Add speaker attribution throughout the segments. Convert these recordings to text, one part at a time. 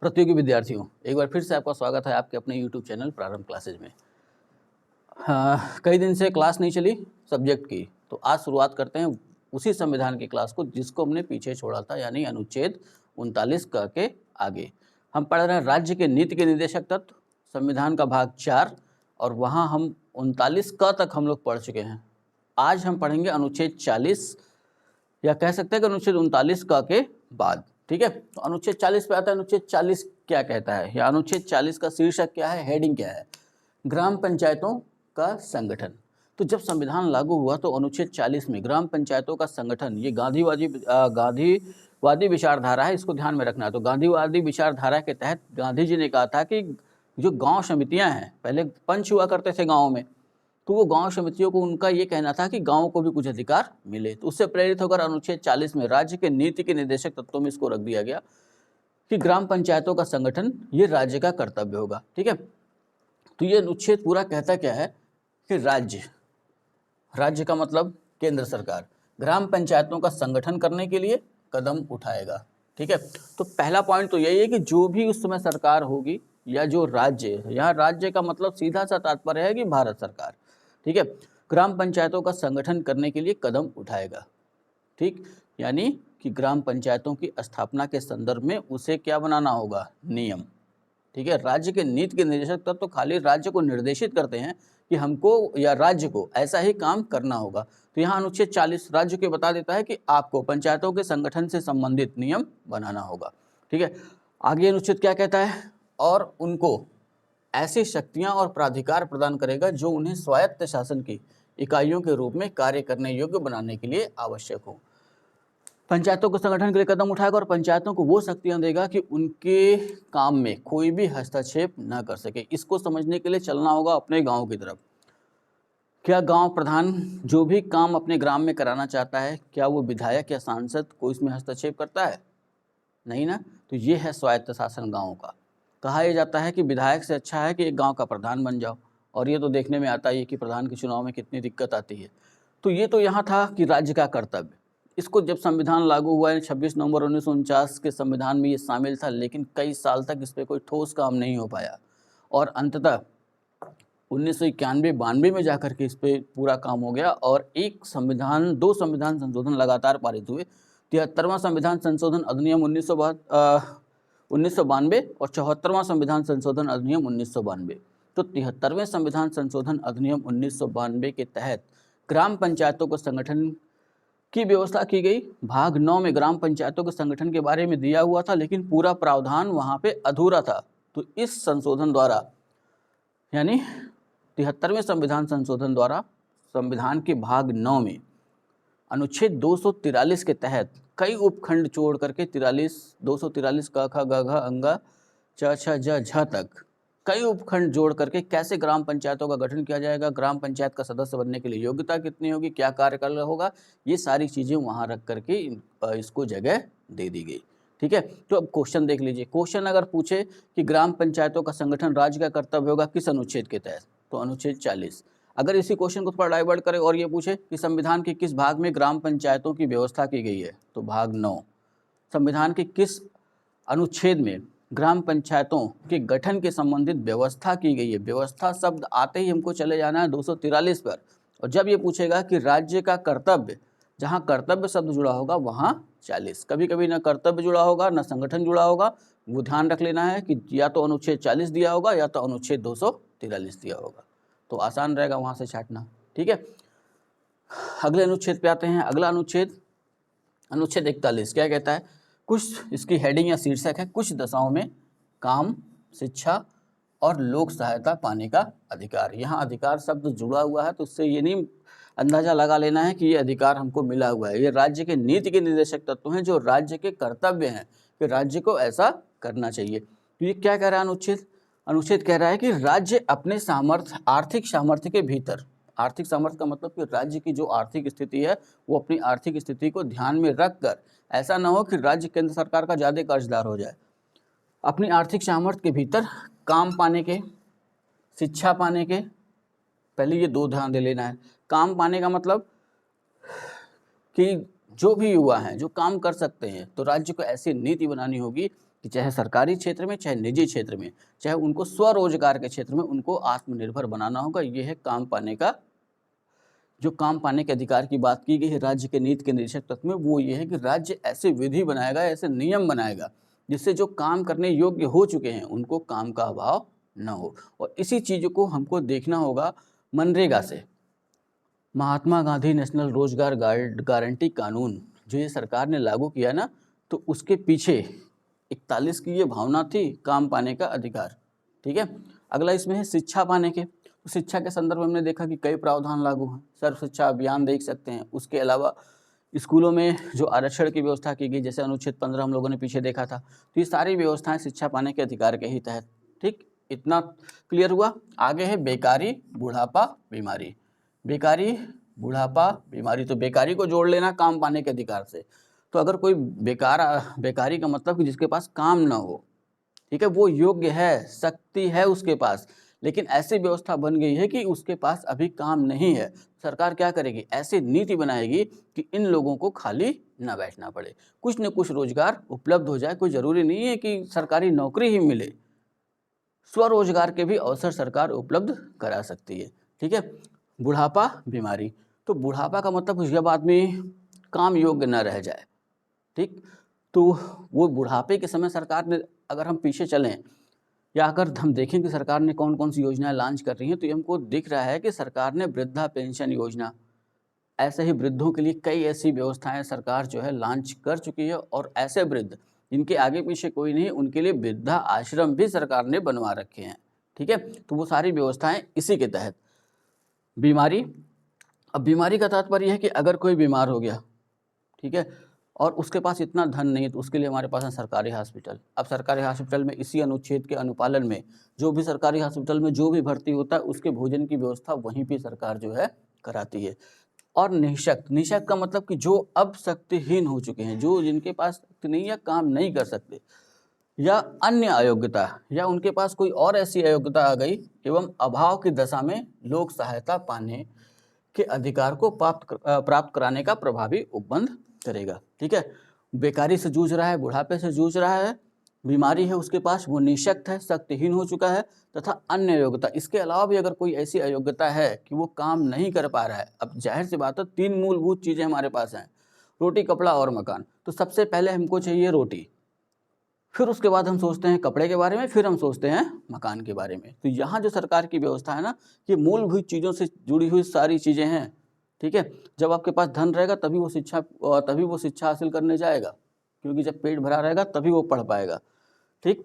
Speaker 1: प्रतियोगी विद्यार्थियों, एक बार फिर से आपका स्वागत है आपके अपने YouTube चैनल प्रारंभ क्लासेज में। हाँ, कई दिन से क्लास नहीं चली सब्जेक्ट की, तो आज शुरुआत करते हैं उसी संविधान की क्लास को जिसको हमने पीछे छोड़ा था, यानी अनुच्छेद 39 क के आगे। हम पढ़ रहे हैं राज्य के नीति के निर्देशक तत्व, संविधान का भाग 4, और वहाँ हम 39 क तक हम लोग पढ़ चुके हैं। आज हम पढ़ेंगे अनुच्छेद 40, या कह सकते हैं कि अनुच्छेद 39 क के बाद। ठीक है, तो अनुच्छेद 40 पे आता है। अनुच्छेद 40 क्या कहता है, या अनुच्छेद 40 का शीर्षक क्या है, हेडिंग क्या है? ग्राम पंचायतों का संगठन। तो जब संविधान लागू हुआ तो अनुच्छेद 40 में ग्राम पंचायतों का संगठन, ये गांधीवादी विचारधारा है, इसको ध्यान में रखना है। तो गांधीवादी विचारधारा के तहत गांधी जी ने कहा था कि जो गांव समितियां हैं, पहले पंच हुआ करते थे गाँव में, तो वो गांव समितियों को उनका ये कहना था कि गाँव को भी कुछ अधिकार मिले। तो उससे प्रेरित होकर अनुच्छेद 40 में राज्य के नीति के निर्देशक तत्वों में इसको रख दिया गया कि ग्राम पंचायतों का संगठन ये राज्य का कर्तव्य होगा। ठीक है, तो ये अनुच्छेद पूरा कहता क्या है कि राज्य का मतलब केंद्र सरकार ग्राम पंचायतों का संगठन करने के लिए कदम उठाएगा। ठीक है, तो पहला पॉइंट तो यही है कि जो भी उस समय सरकार होगी या जो राज्य है, यहाँ राज्य का मतलब सीधा सा तात्पर्य है कि भारत सरकार, ठीक है, ग्राम पंचायतों का संगठन करने के लिए कदम उठाएगा। ठीक, यानी कि ग्राम पंचायतों की स्थापना के संदर्भ में उसे क्या बनाना होगा, नियम। ठीक है, राज्य के नीति के निर्देशक तत्व तो खाली राज्य को निर्देशित करते हैं कि हमको या राज्य को ऐसा ही काम करना होगा। तो यहाँ अनुच्छेद 40 राज्य को बता देता है कि आपको पंचायतों के संगठन से संबंधित नियम बनाना होगा। ठीक है, आगे अनुच्छेद क्या कहता है, और उनको ऐसी शक्तियां और प्राधिकार प्रदान करेगा जो उन्हें स्वायत्त शासन की इकाइयों के रूप में कार्य करने योग्य बनाने के लिए आवश्यक हो। पंचायतों के संगठन के लिए कदम उठाएगा और पंचायतों को वो शक्तियां देगा कि उनके काम में कोई भी हस्तक्षेप न कर सके। इसको समझने के लिए चलना होगा अपने गांव की तरफ। क्या गांव प्रधान जो भी काम अपने ग्राम में कराना चाहता है, क्या वो विधायक या सांसद को इसमें हस्तक्षेप करता है? नहीं ना। तो ये है स्वायत्त शासन गाँव का। कहा यह जाता है कि विधायक से अच्छा है कि एक गांव का प्रधान बन जाओ, और ये तो देखने में आता ही है कि प्रधान के चुनाव में कितनी दिक्कत आती है। तो ये तो यहाँ था कि राज्य का कर्तव्य। इसको जब संविधान लागू हुआ है 26 नवंबर 1949 के संविधान में ये शामिल था, लेकिन कई साल तक इस पर कोई ठोस काम नहीं हो पाया, और अंततः 1991-92 में जाकर के इस पर पूरा काम हो गया, और दो संविधान संशोधन लगातार पारित हुए। 73वां संविधान संशोधन अधिनियम 1992 और 74वां संविधान संशोधन अधिनियम 1992। तो 73वें संविधान संशोधन अधिनियम 1992 के तहत ग्राम पंचायतों को संगठन की व्यवस्था की गई। भाग 9 में ग्राम पंचायतों के संगठन के बारे में दिया हुआ था, लेकिन पूरा प्रावधान वहां पे अधूरा था। तो इस संशोधन द्वारा, यानी 73वें संविधान संशोधन द्वारा, संविधान के भाग 9 में अनुच्छेद 243 के तहत कई उपखंड छोड़ करके 243 क ख ग घ अंगा च छ ज झ तक कई उपखंड जोड़ करके कैसे ग्राम पंचायतों का गठन किया जाएगा, ग्राम पंचायत का सदस्य बनने के लिए योग्यता कितनी होगी, क्या कार्यकाल होगा, ये सारी चीज़ें वहाँ रख करके इसको जगह दे दी गई। ठीक है, तो अब क्वेश्चन देख लीजिए। क्वेश्चन अगर पूछे कि ग्राम पंचायतों का संगठन राज्य का कर्तव्य होगा किस अनुच्छेद के तहत, तो अनुच्छेद 40। अगर इसी क्वेश्चन को थोड़ा डाइवर्ट करें और ये पूछे कि संविधान के किस भाग में ग्राम पंचायतों की व्यवस्था की गई है, तो भाग 9। संविधान के किस अनुच्छेद में ग्राम पंचायतों के गठन के संबंधित व्यवस्था की गई है। व्यवस्था शब्द आते ही हमको चले जाना है 243 पर, और जब ये पूछेगा कि राज्य का कर्तव्य, जहाँ कर्तव्य शब्द जुड़ा होगा वहाँ 40। कभी कभी ना कर्तव्य जुड़ा होगा ना संगठन जुड़ा होगा, वो ध्यान रख लेना है कि या तो अनुच्छेद 40 दिया होगा या तो अनुच्छेद 243 दिया होगा, तो आसान रहेगा वहाँ से छांटना। ठीक है, अगले अनुच्छेद पे आते हैं। अगला अनुच्छेद 41 क्या कहता है, कुछ इसकी हेडिंग या शीर्षक है, कुछ दशाओं में काम, शिक्षा और लोक सहायता पाने का अधिकार। यहाँ अधिकार शब्द जुड़ा हुआ है, तो उससे ये नहीं अंदाजा लगा लेना है कि ये अधिकार हमको मिला हुआ है। ये राज्य के नीति के निर्देशक तत्व हैं जो राज्य के कर्तव्य हैं कि राज्य को ऐसा करना चाहिए। तो ये क्या कह रहा है अनुच्छेद कह रहा है कि राज्य अपने आर्थिक सामर्थ्य के भीतर, आर्थिक सामर्थ्य का मतलब कि राज्य की जो आर्थिक स्थिति है वो अपनी आर्थिक स्थिति को ध्यान में रखकर, ऐसा ना हो कि राज्य केंद्र सरकार का ज़्यादा कर्जदार हो जाए, अपनी आर्थिक सामर्थ्य के भीतर काम पाने के, शिक्षा पाने के, पहले ये दो ध्यान दे लेना है। काम पाने का मतलब कि जो भी युवा हैं जो काम कर सकते हैं, तो राज्य को ऐसी नीति बनानी होगी कि चाहे सरकारी क्षेत्र में, चाहे निजी क्षेत्र में, चाहे उनको स्वरोजगार के क्षेत्र में उनको आत्मनिर्भर बनाना होगा। ये है काम पाने का, जो काम पाने के अधिकार की बात की गई है राज्य के नीति के निदेशक तत्व में, वो ये है कि राज्य ऐसे विधि बनाएगा, ऐसे नियम बनाएगा जिससे जो काम करने योग्य हो चुके हैं उनको काम का अभाव न हो। और इसी चीज़ को हमको देखना होगा मनरेगा से। महात्मा गांधी नेशनल रोजगार गारंटी कानून जो ये सरकार ने लागू किया ना, तो उसके पीछे 41 की ये भावना थी, काम पाने का अधिकार। ठीक है, अगला इसमें है शिक्षा पाने के। तो शिक्षा के संदर्भ में हमने देखा कि कई प्रावधान लागू हैं, सर्व शिक्षा अभियान देख सकते हैं। उसके अलावा स्कूलों में जो आरक्षण की व्यवस्था की गई, जैसे अनुच्छेद 15 हम लोगों ने पीछे देखा था, तो ये सारी व्यवस्थाएं शिक्षा पाने के अधिकार के ही तहत। ठीक, इतना क्लियर हुआ। आगे है बेकारी, बुढ़ापा, बीमारी। बेकारी, बुढ़ापा, बीमारी, तो बेकारी को जोड़ लेना काम पाने के अधिकार से। तो अगर कोई बेकारी का मतलब कि जिसके पास काम ना हो, ठीक है, वो योग्य है, शक्ति है उसके पास, लेकिन ऐसी व्यवस्था बन गई है कि उसके पास अभी काम नहीं है, सरकार क्या करेगी, ऐसी नीति बनाएगी कि इन लोगों को खाली ना बैठना पड़े, कुछ न कुछ रोजगार उपलब्ध हो जाए। कोई ज़रूरी नहीं है कि सरकारी नौकरी ही मिले, स्वरोजगार के भी अवसर सरकार उपलब्ध करा सकती है। ठीक है, बुढ़ापा, बीमारी, तो बुढ़ापा का मतलब जब आदमी काम योग्य न रह जाए। ठीक, तो वो बुढ़ापे के समय सरकार ने, अगर हम पीछे चलें या अगर हम देखें कि सरकार ने कौन कौन सी योजनाएं लॉन्च कर रही हैं, तो ये हमको दिख रहा है कि सरकार ने वृद्धा पेंशन योजना, ऐसे ही वृद्धों के लिए कई ऐसी व्यवस्थाएं सरकार जो है लॉन्च कर चुकी है। और ऐसे वृद्ध जिनके आगे पीछे कोई नहीं, उनके लिए वृद्धा आश्रम भी सरकार ने बनवा रखे हैं। ठीक है, तो वो सारी व्यवस्थाएं इसी के तहत। बीमारी, अब बीमारी का तात्पर्य है कि अगर कोई बीमार हो गया, ठीक है, और उसके पास इतना धन नहीं है, तो उसके लिए हमारे पास है सरकारी हॉस्पिटल। अब सरकारी हॉस्पिटल में इसी अनुच्छेद के अनुपालन में जो भी सरकारी हॉस्पिटल में जो भी भर्ती होता है उसके भोजन की व्यवस्था वहीं पे सरकार जो है कराती है। और निःशक्त, निःशक्त का मतलब कि जो अब शक्तिहीन हो चुके हैं, जो जिनके पास शक्ति नहीं या काम नहीं कर सकते, या अन्य अयोग्यता, या उनके पास कोई और ऐसी अयोग्यता आ गई एवं अभाव की दशा में लोक सहायता पाने के अधिकार को प्राप्त कराने का प्रभावी उपबंध करेगा। ठीक है, बेकारी से जूझ रहा है, बुढ़ापे से जूझ रहा है, बीमारी है उसके पास, वो निःशक्त है, शक्तिहीन हो चुका है, तथा अन्य अयोग्यता। इसके अलावा भी अगर कोई ऐसी अयोग्यता है कि वो काम नहीं कर पा रहा है, अब जाहिर सी बात है 3 मूलभूत चीज़ें हमारे पास हैं, रोटी, कपड़ा और मकान। तो सबसे पहले हमको चाहिए रोटी, फिर उसके बाद हम सोचते हैं कपड़े के बारे में, फिर हम सोचते हैं मकान के बारे में। तो यहाँ जो सरकार की व्यवस्था है ना, ये मूलभूत चीज़ों से जुड़ी हुई सारी चीज़ें हैं। ठीक है, जब आपके पास धन रहेगा तभी वो शिक्षा हासिल करने जाएगा, क्योंकि जब पेट भरा रहेगा तभी वो पढ़ पाएगा। ठीक,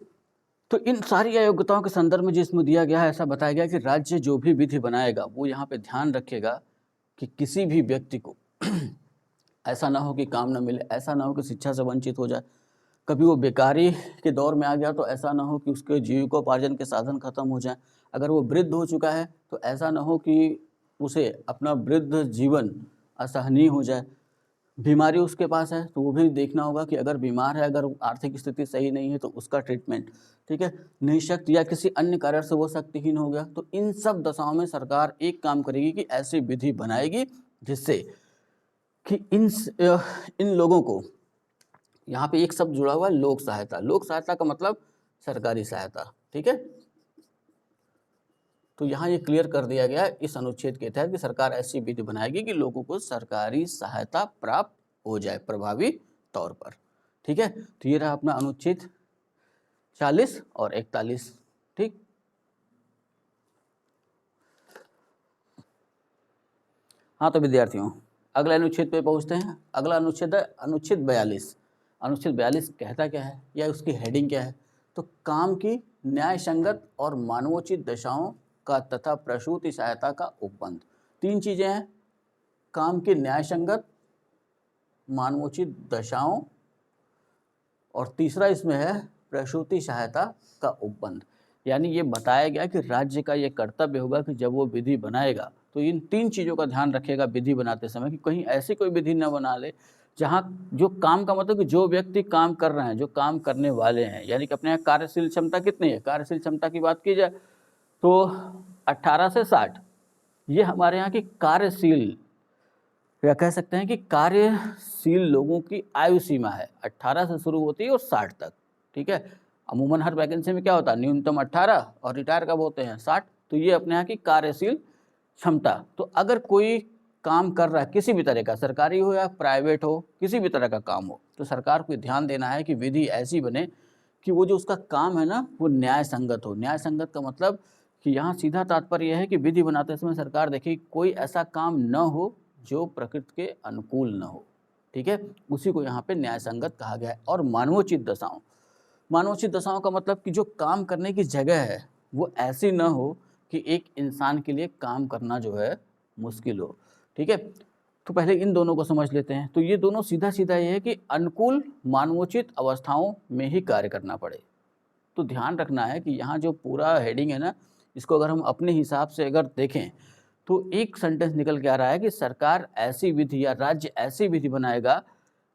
Speaker 1: तो इन सारी अयोग्यताओं के संदर्भ में जिसमें दिया गया है, ऐसा बताया गया कि राज्य जो भी विधि बनाएगा वो यहाँ पे ध्यान रखेगा कि किसी भी व्यक्ति को ऐसा ना हो कि काम ना मिले, ऐसा ना हो कि शिक्षा से वंचित हो जाए, कभी वो बेकारी के दौर में आ गया तो ऐसा ना हो कि उसके जीविकोपार्जन के साधन खत्म हो जाएं, अगर वो वृद्ध हो चुका है तो ऐसा ना हो कि उसे अपना वृद्ध जीवन असहनीय हो जाए, बीमारी उसके पास है तो वो भी देखना होगा कि अगर बीमार है, अगर आर्थिक स्थिति सही नहीं है तो उसका ट्रीटमेंट। ठीक है, निःशक्त या किसी अन्य कारण से वो शक्तिहीन हो गया, तो इन सब दशाओं में सरकार एक काम करेगी कि ऐसी विधि बनाएगी जिससे कि इन लोगों को, यहाँ पे एक शब्द जुड़ा हुआ है लोक सहायता, लोक सहायता का मतलब सरकारी सहायता। ठीक है, तो यहाँ ये क्लियर कर दिया गया है इस अनुच्छेद के तहत कि सरकार ऐसी विधि बनाएगी कि लोगों को सरकारी सहायता प्राप्त हो जाए प्रभावी तौर पर। ठीक है, तो ये रहा अपना अनुच्छेद 40 और 41। ठीक, हाँ तो विद्यार्थियों अगले अनुच्छेद पे पहुँचते हैं। अगला अनुच्छेद है अनुच्छेद 42। अनुच्छेद 42 कहता क्या है या उसकी हेडिंग क्या है, तो काम की न्याय संगत और मानवोचित दशाओं का तथा प्रसूति सहायता का उपबंध। 3 चीज़ें हैं, काम की न्याय संगत, मानवोचित दशाओं, और तीसरा इसमें है प्रसूति सहायता का उपबंध। यानी ये बताया गया कि राज्य का ये कर्तव्य होगा कि जब वो विधि बनाएगा तो इन 3 चीज़ों का ध्यान रखेगा विधि बनाते समय, कि कहीं ऐसी कोई विधि न बना ले जहाँ जो काम का मतलब कि जो व्यक्ति काम कर रहे हैं, जो काम करने वाले हैं, यानी कि अपने यहाँ कार्यशील क्षमता कितनी है, कार्यशील क्षमता की बात की जाए तो 18 से 60 ये हमारे यहाँ की कार्यशील, या कह सकते हैं कि कार्यशील लोगों की आयु सीमा है, 18 से शुरू होती है और 60 तक। ठीक है। अमूमन हर वैकेंसी में क्या होता है, न्यूनतम 18 और रिटायर कब होते हैं 60। तो ये अपने यहाँ की कार्यशील क्षमता। तो अगर कोई काम कर रहा है किसी भी तरह का, सरकारी हो या प्राइवेट हो, किसी भी तरह का काम हो, तो सरकार को ध्यान देना है कि विधि ऐसी बने कि वो जो उसका काम है ना वो न्याय संगत हो। न्याय संगत का मतलब कि यहाँ सीधा तात्पर्य यह है कि विधि बनाते समय सरकार देखे कोई ऐसा काम न हो जो प्रकृति के अनुकूल न हो, ठीक है, उसी को यहाँ पे न्याय संगत कहा गया है। और मानवोचित दशाओं, मानवोचित दशाओं का मतलब कि जो काम करने की जगह है वो ऐसी न हो कि एक इंसान के लिए काम करना जो है मुश्किल हो, ठीक है। तो पहले इन दोनों को समझ लेते हैं। तो ये दोनों सीधा सीधा ये है कि अनुकूल मानवोचित अवस्थाओं में ही कार्य करना पड़े। तो ध्यान रखना है कि यहाँ जो पूरा हेडिंग है ना, इसको अगर हम अपने हिसाब से अगर देखें तो एक सेंटेंस निकल के आ रहा है कि सरकार ऐसी विधि या राज्य ऐसी विधि बनाएगा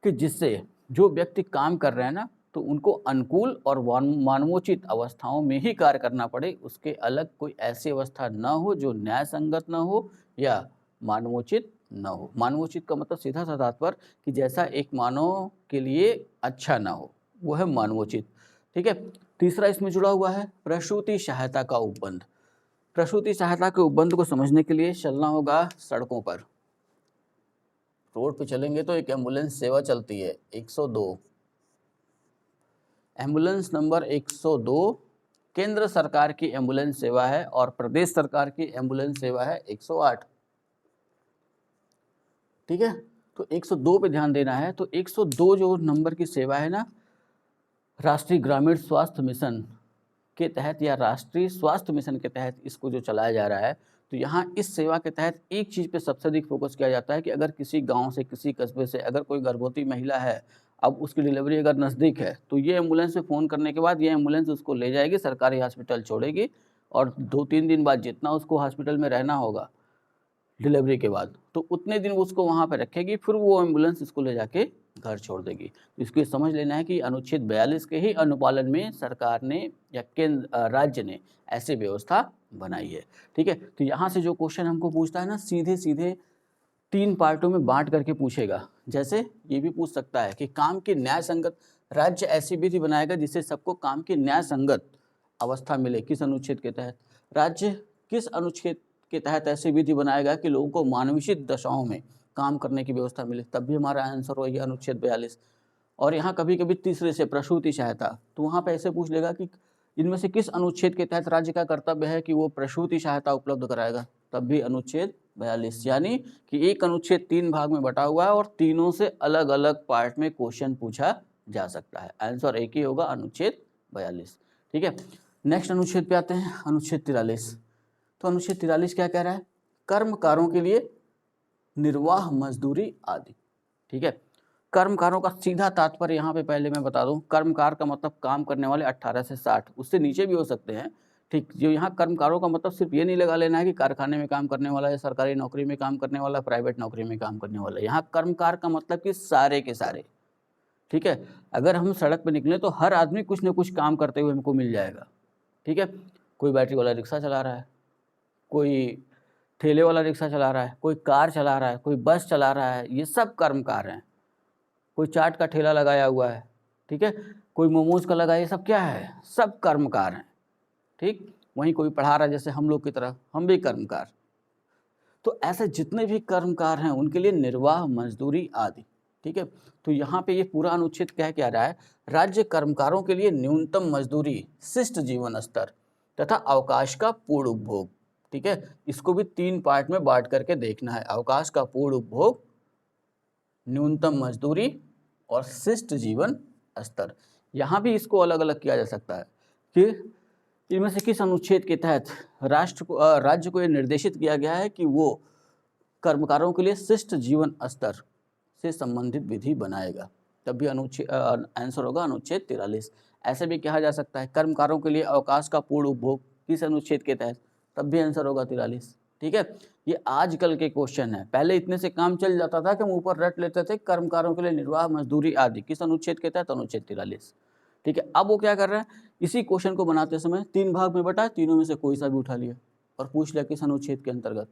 Speaker 1: कि जिससे जो व्यक्ति काम कर रहे हैं ना तो उनको अनुकूल और मानवोचित अवस्थाओं में ही कार्य करना पड़े, उसके अलग कोई ऐसी अवस्था न हो जो न्याय संगत न हो या मानवोचित न हो। मानवोचित का मतलब सीधा सा तात्पर्य कि जैसा एक मानव के लिए अच्छा ना हो, वो है मानवोचित, ठीक है। तीसरा इसमें जुड़ा हुआ है प्रसूति सहायता का उपबंध। प्रसूति सहायता के उपबंध को समझने के लिए चलना होगा सड़कों पर। रोड पे चलेंगे तो एक एम्बुलेंस सेवा चलती है 102, एम्बुलेंस नंबर 102 केंद्र सरकार की एम्बुलेंस सेवा है और प्रदेश सरकार की एम्बुलेंस सेवा है 108, ठीक है। तो 102 पे ध्यान देना है। तो 102 जो नंबर की सेवा है ना, राष्ट्रीय ग्रामीण स्वास्थ्य मिशन के तहत या राष्ट्रीय स्वास्थ्य मिशन के तहत इसको जो चलाया जा रहा है, तो यहाँ इस सेवा के तहत एक चीज़ पे सबसे अधिक फोकस किया जाता है कि अगर किसी गांव से, किसी कस्बे से अगर कोई गर्भवती महिला है, अब उसकी डिलीवरी अगर नज़दीक है, तो ये एम्बुलेंस में फ़ोन करने के बाद ये एम्बुलेंस उसको ले जाएगी, सरकारी हॉस्पिटल छोड़ेगी और 2-3 दिन बाद जितना उसको हॉस्पिटल में रहना होगा डिलीवरी के बाद, तो उतने दिन उसको वहाँ पर रखेगी, फिर वो एम्बुलेंस इसको ले जाके घर छोड़ देगी। तो इसको समझ लेना है कि अनुच्छेद 42 के ही अनुपालन में सरकार ने या केंद्र राज्य ने ऐसी व्यवस्था बनाई है, ठीक है। तो यहाँ से जो क्वेश्चन हमको पूछता है ना, सीधे सीधे 3 पार्टों में बांट करके पूछेगा। जैसे ये भी पूछ सकता है कि काम की न्याय संगत, राज्य ऐसी विधि बनाएगा जिससे सबको काम की न्याय संगत अवस्था मिले। किस अनुच्छेद के तहत? राज्य किस अनुच्छेद के तहत ऐसी विधि बनाएगा कि लोगों को मानवीय दशाओं में काम करने की व्यवस्था मिले? तब भी हमारा आंसर वही अनुच्छेद 42। और यहाँ कभी कभी तीसरे से प्रसूति सहायता, तो वहाँ पे ऐसे पूछ लेगा कि इनमें से किस अनुच्छेद के तहत राज्य का कर्तव्य है कि वो प्रसूति सहायता उपलब्ध कराएगा? तब भी अनुच्छेद 42। यानी कि एक अनुच्छेद 3 भाग में बटा हुआ है और तीनों से अलग अलग पार्ट में क्वेश्चन पूछा जा सकता है। आंसर एक ही होगा, अनुच्छेद 42, ठीक है। नेक्स्ट अनुच्छेद पे आते हैं, अनुच्छेद 43। तो अनुच्छेद 43 क्या कह रहा है? कर्मकारों के लिए निर्वाह मजदूरी आदि, ठीक है। कर्मकारों का सीधा तात्पर्य यहाँ पे पहले मैं बता दूं, कर्मकार का मतलब काम करने वाले 18 से 60, उससे नीचे भी हो सकते हैं, ठीक। जो यहाँ कर्मकारों का मतलब सिर्फ ये नहीं लगा लेना है कि कारखाने में काम करने वाला या सरकारी नौकरी में काम करने वाला, प्राइवेट नौकरी में काम करने वाला। यहाँ कर्मकार का मतलब कि सारे के सारे, ठीक है। अगर हम सड़क पर निकले तो हर आदमी कुछ न कुछ काम करते हुए हमको मिल जाएगा, ठीक है। कोई बैटरी वाला रिक्शा चला रहा है, कोई ठेले वाला रिक्शा चला रहा है, कोई कार चला रहा है, कोई बस चला रहा है, ये सब कर्मकार हैं। कोई चाट का ठेला लगाया हुआ है, ठीक है, कोई मोमोज का लगा, ये सब क्या है? सब कर्मकार हैं, ठीक। वहीं कोई पढ़ा रहा है जैसे हम लोग की तरह, हम भी कर्मकार। तो ऐसे जितने भी कर्मकार हैं उनके लिए निर्वाह मजदूरी आदि, ठीक है। तो यहाँ पे ये पूरा अनुच्छेद क्या रहा है? राज्य कर्मकारों के लिए न्यूनतम मजदूरी, शिष्ट जीवन स्तर तथा अवकाश का पूर्ण उपभोग, ठीक है। इसको भी 3 पार्ट में बांट करके देखना है, अवकाश का पूर्ण उपभोग, न्यूनतम मजदूरी और शिष्ट जीवन स्तर। यहाँ भी इसको अलग अलग किया जा सकता है कि इनमें से किस अनुच्छेद के तहत राज्य को यह निर्देशित किया गया है कि वो कर्मकारों के लिए शिष्ट जीवन स्तर से संबंधित विधि बनाएगा। तब भी अनुच्छेद आंसर होगा अनुच्छेद 43। ऐसे भी कहा जा सकता है कर्मकारों के लिए अवकाश का पूर्ण उपभोग, किस अनुच्छेद के तहत? तब भी आंसर होगा 43, ठीक है। ये आजकल के क्वेश्चन है, पहले इतने से काम चल जाता था कि हम ऊपर रट लेते थे कर्मकारों के लिए निर्वाह मजदूरी आदि, किस अनुच्छेद के तहत? अनुच्छेद 43, ठीक है। अब वो क्या कर रहे हैं, इसी क्वेश्चन को बनाते समय 3 भाग में बटा, तीनों में से कोई सा भी उठा लिया और पूछ लिया किस अनुच्छेद के अंतर्गत,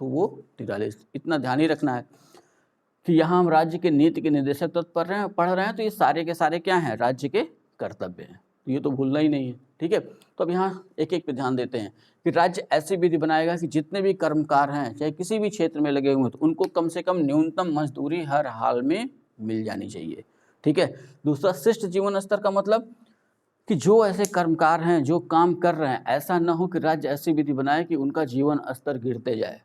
Speaker 1: तो वो 43। इतना ध्यान ही रखना है कि यहाँ हम राज्य के नीति के निर्देशक तत्व पढ़ रहे हैं, तो ये सारे के सारे क्या हैं? राज्य के कर्तव्य हैं। तो ये तो भूलना ही नहीं है, ठीक है। तो अब यहाँ एक एक पे ध्यान देते हैं कि राज्य ऐसी विधि बनाएगा कि जितने भी कर्मकार हैं चाहे किसी भी क्षेत्र में लगे हुए हैं तो उनको कम से कम न्यूनतम मजदूरी हर हाल में मिल जानी चाहिए, ठीक है। दूसरा, शिष्ट जीवन स्तर का मतलब कि जो ऐसे कर्मकार हैं जो काम कर रहे हैं, ऐसा ना हो कि राज्य ऐसी विधि बनाए कि उनका जीवन स्तर गिरते जाए।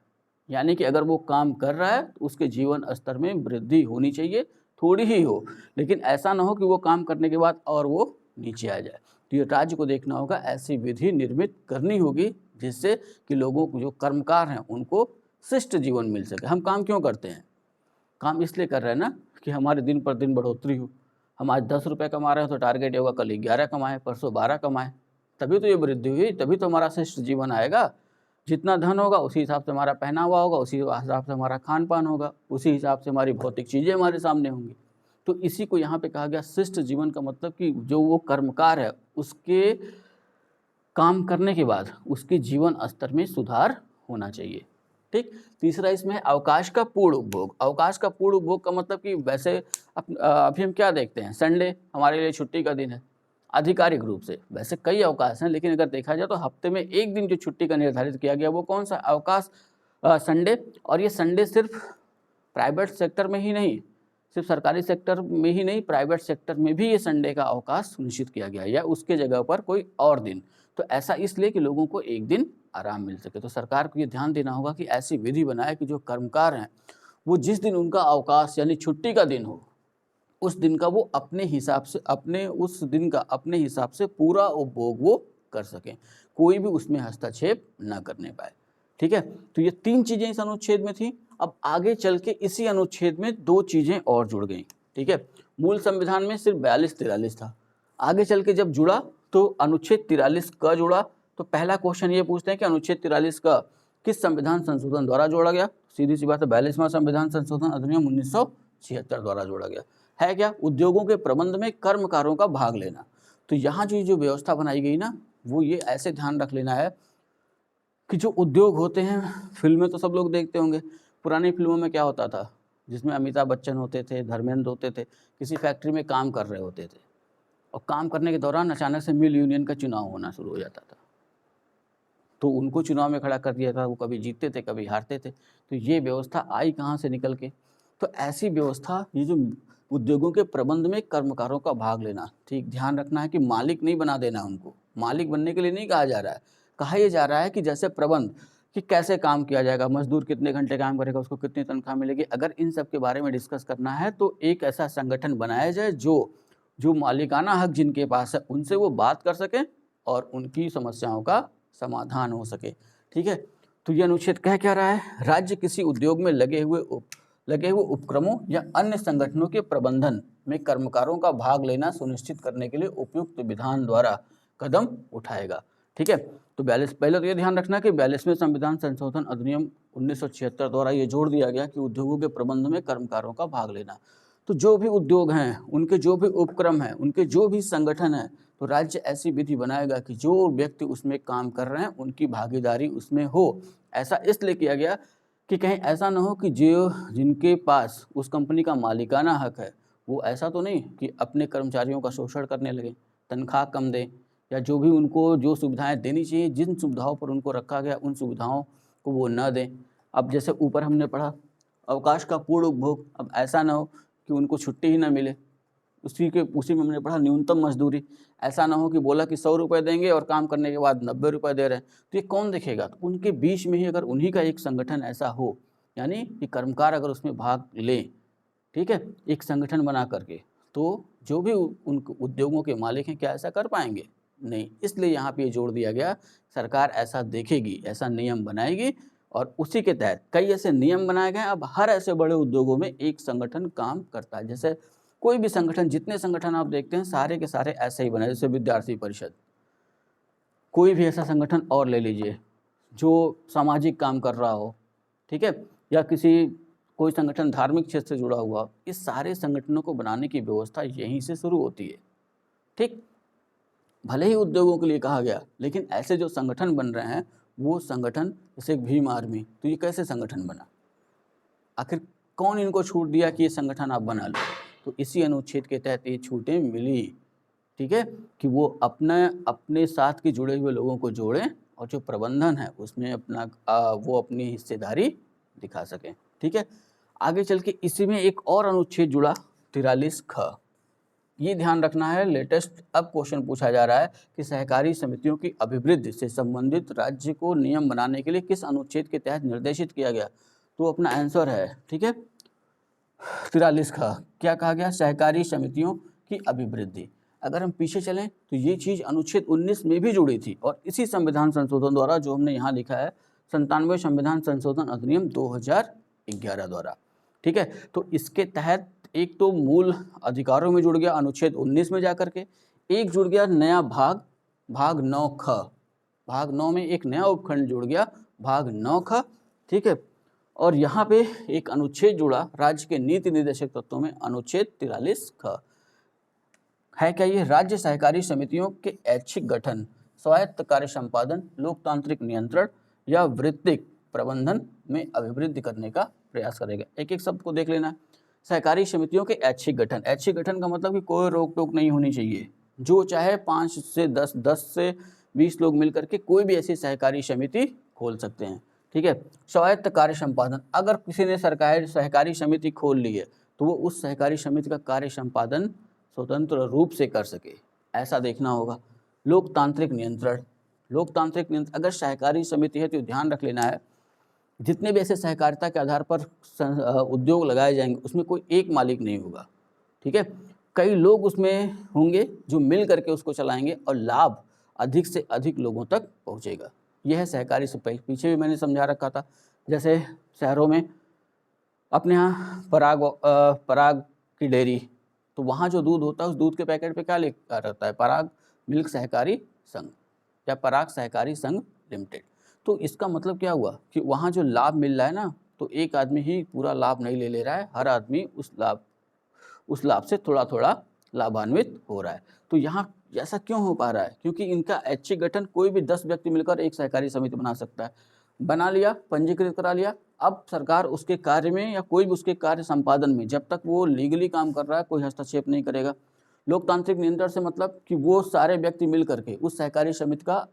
Speaker 1: यानी कि अगर वो काम कर रहा है तो उसके जीवन स्तर में वृद्धि होनी चाहिए, थोड़ी ही हो, लेकिन ऐसा ना हो कि वो काम करने के बाद और वो नीचे आ जाए। तो ये राज्य को देखना होगा, ऐसी विधि निर्मित करनी होगी जिससे कि लोगों को, जो कर्मकार हैं, उनको शिष्ट जीवन मिल सके। हम काम क्यों करते हैं? काम इसलिए कर रहे हैं ना कि हमारे दिन पर दिन बढ़ोतरी हो। हम आज 10 रुपये कमा रहे हैं तो टारगेट ये होगा कल 11 कमाएं, परसों 12 कमाएं, तभी तो ये वृद्धि हुई, तभी तो हमारा शिष्ट जीवन आएगा। जितना धन होगा उसी हिसाब से हमारा पहनावा होगा, उसी हिसाब से हमारा खान पान होगा, उसी हिसाब से हमारी भौतिक चीज़ें हमारे सामने होंगी। तो इसी को यहाँ पे कहा गया शिष्ट जीवन का मतलब कि जो वो कर्मकार है उसके काम करने के बाद उसके जीवन स्तर में सुधार होना चाहिए, ठीक। तीसरा इसमें है अवकाश का पूर्ण उपभोग। अवकाश का पूर्ण उपभोग का मतलब कि वैसे अभी हम क्या देखते हैं, संडे हमारे लिए छुट्टी का दिन है आधिकारिक रूप से। वैसे कई अवकाश हैं, लेकिन अगर देखा जाए तो हफ्ते में एक दिन जो छुट्टी का निर्धारित किया गया वो कौन सा अवकाश, संडे। और ये संडे सिर्फ प्राइवेट सेक्टर में ही नहीं, सिर्फ सरकारी सेक्टर में ही नहीं, प्राइवेट सेक्टर में भी ये संडे का अवकाश सुनिश्चित किया गया है, या उसके जगह पर कोई और दिन। तो ऐसा इसलिए कि लोगों को एक दिन आराम मिल सके। तो सरकार को ये ध्यान देना होगा कि ऐसी विधि बनाए कि जो कर्मकार हैं वो जिस दिन उनका अवकाश यानी छुट्टी का दिन हो, उस दिन का वो अपने हिसाब से, अपने उस दिन का अपने हिसाब से पूरा उपभोग वो कर सकें, कोई भी उसमें हस्तक्षेप न करने पाए, ठीक है। तो ये 3 चीज़ें इस अनुच्छेद में थी। अब आगे चल के इसी अनुच्छेद में 2 चीज़ें और जुड़ गई, ठीक है। मूल संविधान में सिर्फ 42-43 था, आगे चल के जब जुड़ा तो अनुच्छेद 43 का जुड़ा। तो पहला क्वेश्चन ये पूछते हैं कि अनुच्छेद 43 का किस संविधान संशोधन द्वारा जोड़ा गया? सीधी सी बात है, 42वां संविधान संशोधन अधिनियम 1976 द्वारा जोड़ा गया है। क्या? उद्योगों के प्रबंध में कर्मकारों का भाग लेना। तो यहाँ जो व्यवस्था बनाई गई ना, वो ये ऐसे ध्यान रख लेना है कि जो उद्योग होते हैं, फिल्में तो सब लोग देखते होंगे, पुरानी फिल्मों में क्या होता था, जिसमें अमिताभ बच्चन होते थे, धर्मेंद्र होते थे, किसी फैक्ट्री में काम कर रहे होते थे और काम करने के दौरान अचानक से मिल यूनियन का चुनाव होना शुरू हो जाता था, तो उनको चुनाव में खड़ा कर दिया था। वो कभी जीतते थे, कभी हारते थे। तो ये व्यवस्था आई कहाँ से निकल के? तो ऐसी व्यवस्था, ये जो उद्योगों के प्रबंध में कर्मकारों का भाग लेना, ठीक ध्यान रखना है कि मालिक नहीं बना देना उनको। मालिक बनने के लिए नहीं कहा जा रहा है, कहा यह जा रहा है कि जैसे प्रबंध कि कैसे काम किया जाएगा, मजदूर कितने घंटे काम करेगा, उसको कितनी तनख्वाह मिलेगी, अगर इन सब के बारे में डिस्कस करना है तो एक ऐसा संगठन बनाया जाए जो मालिकाना हक जिनके पास है उनसे वो बात कर सकें और उनकी समस्याओं का समाधान हो सके, ठीक है। तो यह अनुच्छेद कह क्या रहा है? राज्य किसी उद्योग में लगे हुए उपक्रमों या अन्य संगठनों के प्रबंधन में कर्मकारों का भाग लेना सुनिश्चित करने के लिए उपयुक्त विधान द्वारा कदम उठाएगा, ठीक है। तो 42, पहले तो ये ध्यान रखना कि 42वें संविधान संशोधन अधिनियम 1976 द्वारा ये जोड़ दिया गया कि उद्योगों के प्रबंध में कर्मकारों का भाग लेना। तो जो भी उद्योग हैं, उनके जो भी उपक्रम हैं, उनके जो भी संगठन हैं, तो राज्य ऐसी विधि बनाएगा कि जो व्यक्ति उसमें काम कर रहे हैं उनकी भागीदारी उसमें हो। ऐसा इसलिए किया गया कि कहीं ऐसा ना हो कि जो जिनके पास उस कंपनी का मालिकाना हक है वो ऐसा तो नहीं कि अपने कर्मचारियों का शोषण करने लगे, तनख्वाह कम दें, या जो भी उनको जो सुविधाएं देनी चाहिए, जिन सुविधाओं पर उनको रखा गया उन सुविधाओं को वो न दें। अब जैसे ऊपर हमने पढ़ा अवकाश का पूर्ण उपभोग, अब ऐसा ना हो कि उनको छुट्टी ही ना मिले, उसी में हमने पढ़ा न्यूनतम मजदूरी, ऐसा ना हो कि बोला कि 100 रुपये देंगे और काम करने के बाद 90 रुपये दे रहे हैं, तो ये कौन देखेगा? तो उनके बीच में ही अगर उन्हीं का एक संगठन ऐसा हो, यानी कि कर्मकार अगर उसमें भाग लें, ठीक है, एक संगठन बना करके, तो जो भी उन उद्योगों के मालिक हैं क्या ऐसा कर पाएंगे? नहीं। इसलिए यहाँ पे जोड़ दिया गया, सरकार ऐसा देखेगी, ऐसा नियम बनाएगी और उसी के तहत कई ऐसे नियम बनाए गए। अब हर ऐसे बड़े उद्योगों में एक संगठन काम करता है। जैसे कोई भी संगठन, जितने संगठन आप देखते हैं सारे के सारे ऐसे ही बने, जैसे विद्यार्थी परिषद, कोई भी ऐसा संगठन और ले लीजिए जो सामाजिक काम कर रहा हो, ठीक है, या कोई संगठन धार्मिक क्षेत्र से जुड़ा हुआ, इस सारे संगठनों को बनाने की व्यवस्था यहीं से शुरू होती है, ठीक। भले ही उद्योगों के लिए कहा गया, लेकिन ऐसे जो संगठन बन रहे हैं वो संगठन, जैसे भीम आर्मी, तो ये कैसे संगठन बना? आखिर कौन इनको छूट दिया कि ये संगठन आप बना लो? तो इसी अनुच्छेद के तहत ये छूटें मिली, ठीक है, कि वो अपने साथ के जुड़े हुए लोगों को जोड़ें और जो प्रबंधन है उसमें वो अपनी हिस्सेदारी दिखा सकें। ठीक है, आगे चल के इसी में एक और अनुच्छेद जुड़ा 43 ख। ये ध्यान रखना है, लेटेस्ट अब क्वेश्चन पूछा जा रहा है कि सहकारी समितियों की अभिवृद्धि से संबंधित राज्य को नियम बनाने के लिए किस अनुच्छेद के तहत निर्देशित किया गया। तो अपना आंसर है, ठीक है, 43 ख। क्या कहा गया, सहकारी समितियों की अभिवृद्धि। अगर हम पीछे चलें तो ये चीज़ अनुच्छेद 19 में भी जुड़ी थी और इसी संविधान संशोधन द्वारा, जो हमने यहाँ लिखा है 97 संविधान संशोधन अधिनियम 2011 द्वारा। ठीक है, तो इसके तहत एक तो मूल अधिकारों में जुड़ गया अनुच्छेद 19 में जाकर के, एक जुड़ गया नया भाग 9 ख। भाग 9 में एक नया उपखंड जुड़ गया, भाग 9 ख। ठीक है, और यहाँ पे एक अनुच्छेद जुड़ा राज्य के नीति निर्देशक तत्वों में, अनुच्छेद 43 ख है क्या ये, राज्य सहकारी समितियों के ऐच्छिक गठन, स्वायत्त कार्य संपादन, लोकतांत्रिक नियंत्रण या वृत्तिक प्रबंधन में अभिवृद्धि करने का प्रयास करेगा। एक एक शब्द को देख लेना है। सहकारी समितियों के ऐच्छिक गठन, ऐच्छिक गठन का मतलब कि कोई रोक टोक नहीं होनी चाहिए, जो चाहे 5 से 10, 10 से 20 लोग मिलकर के कोई भी ऐसी सहकारी समिति खोल सकते हैं। ठीक है, स्वायत्त कार्य संपादन, अगर किसी ने सहकारी समिति खोल ली है तो वो उस सहकारी समिति का कार्य संपादन स्वतंत्र रूप से कर सके, ऐसा देखना होगा। लोकतांत्रिक नियंत्रण, अगर सहकारी समिति है तो ध्यान रख लेना है, जितने भी ऐसे सहकारिता के आधार पर उद्योग लगाए जाएंगे उसमें कोई एक मालिक नहीं होगा। ठीक है, कई लोग उसमें होंगे जो मिल करके उसको चलाएंगे और लाभ अधिक से अधिक लोगों तक पहुंचेगा। यह है सहकारी समिति। पीछे भी मैंने समझा रखा था, जैसे शहरों में अपने यहाँ पराग की डेयरी, तो वहाँ जो दूध होता है उस दूध के पैकेट पे क्या लिखा रहता है, पराग मिल्क सहकारी संघ या पराग सहकारी संघ लिमिटेड। तो इसका मतलब क्या हुआ कि वहाँ जो लाभ मिल रहा है ना, तो एक आदमी ही पूरा लाभ नहीं ले रहा है, हर आदमी उस लाभ से थोड़ा थोड़ा लाभान्वित हो रहा है। तो यहाँ ऐसा क्यों हो पा रहा है, क्योंकि इनका ऐच्छिक गठन कोई भी 10 व्यक्ति मिलकर एक सहकारी समिति बना सकता है, बना लिया, पंजीकृत करा लिया। अब सरकार उसके कार्य में या कोई भी उसके कार्य संपादन में, जब तक वो लीगली काम कर रहा है, कोई हस्तक्षेप नहीं करेगा। लोकतांत्रिक नियंत्रण से मतलब कि वो सारे व्यक्ति मिल करके उस सहकारी समिति का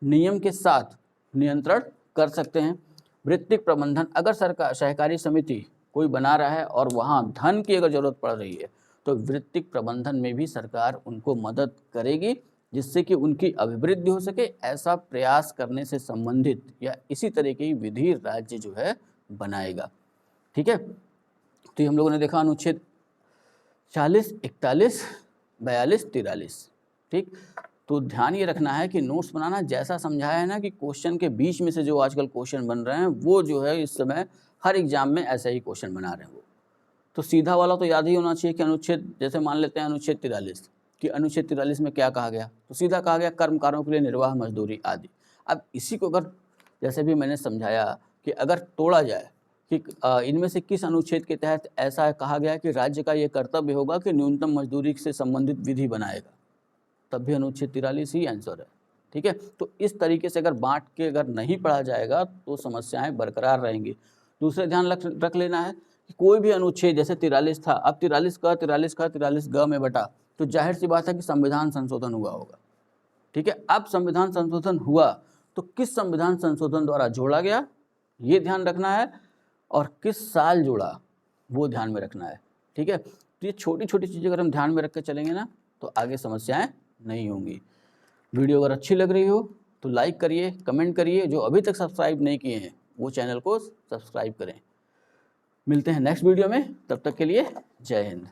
Speaker 1: नियम के साथ नियंत्रण कर सकते हैं। वृत्तिक प्रबंधन, अगर सहकारी समिति कोई बना रहा है और वहाँ धन की अगर जरूरत पड़ रही है तो वृत्तिक प्रबंधन में भी सरकार उनको मदद करेगी, जिससे कि उनकी अभिवृद्धि हो सके। ऐसा प्रयास करने से संबंधित या इसी तरह की विधि राज्य जो है बनाएगा। ठीक है, तो ये हम लोगों ने देखा अनुच्छेद 40, 41, 42, 43। ठीक, तो ध्यान ये रखना है कि नोट्स बनाना जैसा समझाया है ना, कि क्वेश्चन के बीच में से जो आजकल क्वेश्चन बन रहे हैं वो जो है इस समय हर एग्जाम में ऐसे ही क्वेश्चन बना रहे हैं वो। तो सीधा वाला तो याद ही होना चाहिए कि अनुच्छेद, जैसे मान लेते हैं अनुच्छेद 43, कि अनुच्छेद 43 में क्या कहा गया, तो सीधा कहा गया कर्मकारों के लिए निर्वाह मजदूरी आदि। अब इसी को अगर, जैसे भी मैंने समझाया कि अगर तोड़ा जाए कि इनमें से किस अनुच्छेद के तहत ऐसा कहा गया कि राज्य का ये कर्तव्य होगा कि न्यूनतम मजदूरी से संबंधित विधि बनाएगा, तब भी अनुच्छेद 43 ही आंसर है। ठीक है, तो इस तरीके से अगर बांट के अगर नहीं पढ़ा जाएगा तो समस्याएं बरकरार रहेंगी। दूसरे ध्यान रख लेना है कि कोई भी अनुच्छेद, जैसे 43 था, अब 43 का 43 का 43 ग में बटा, तो जाहिर सी बात है कि संविधान संशोधन हुआ होगा। ठीक है, अब संविधान संशोधन हुआ तो किस संविधान संशोधन द्वारा जोड़ा गया ये ध्यान रखना है, और किस साल जोड़ा वो ध्यान में रखना है। ठीक है, तो ये छोटी छोटी चीज़ें अगर हम ध्यान में रख के चलेंगे ना तो आगे समस्याएं नहीं होंगी। वीडियो अगर अच्छी लग रही हो तो लाइक करिए, कमेंट करिए, जो अभी तक सब्सक्राइब नहीं किए हैं वो चैनल को सब्सक्राइब करें। मिलते हैं नेक्स्ट वीडियो में, तब तक के लिए जय हिंद।